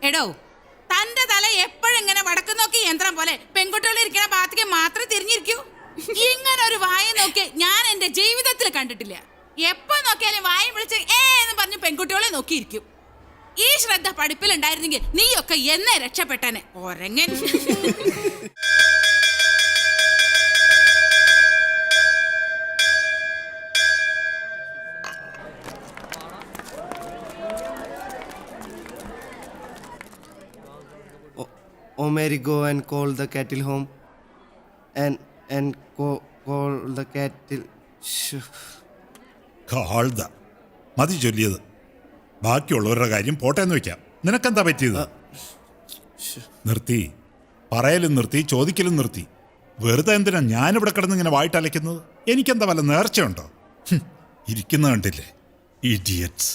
എടോ, തന്റെ തല എപ്പോഴും ഇങ്ങനെ വടക്ക് നോക്കി യന്ത്രം പോലെ പെൺകുട്ടികൾ ഇരിക്കുന്ന ഭാഗത്തേക്ക് മാത്രമേ തിരിഞ്ഞിരിക്കൂ. ഇങ്ങനെ ഒരു വായ നോക്കി ഞാൻ എന്റെ ജീവിതത്തിൽ കണ്ടിട്ടില്ല. എപ്പോ നോക്കിയാലും വായ വിളിച്ച് എന്ന് പറഞ്ഞ് പെൺകുട്ടികളെ നോക്കിയിരിക്കും. ഈ ശ്രദ്ധ പഠിപ്പിലുണ്ടായിരുന്നെങ്കിൽ നീയൊക്കെ എന്നെ രക്ഷപ്പെട്ടനെ ഒരങ്ങൻ. Oh Mary, go and call the kettle home. And call the kettle. കാൾത മതി ചൊല്ലിയത്. ബാക്കിയുള്ളവരുടെ കാര്യം പോട്ടെന്ന് വെക്കാം. നിനക്കെന്താ പറ്റിയത്? നിർത്തി, പറയലും നിർത്തി, ചോദിക്കലും നിർത്തി. വെറുതെ എന്തിനാ ഞാനിവിടെ കിടന്ന് ഇങ്ങനെ വായിട്ടലയ്ക്കുന്നത്? എനിക്കെന്താ വല്ല നേർച്ചയുണ്ടോ? ഇരിക്കുന്ന കണ്ടില്ലേ ഇഡിയറ്റ്സ്.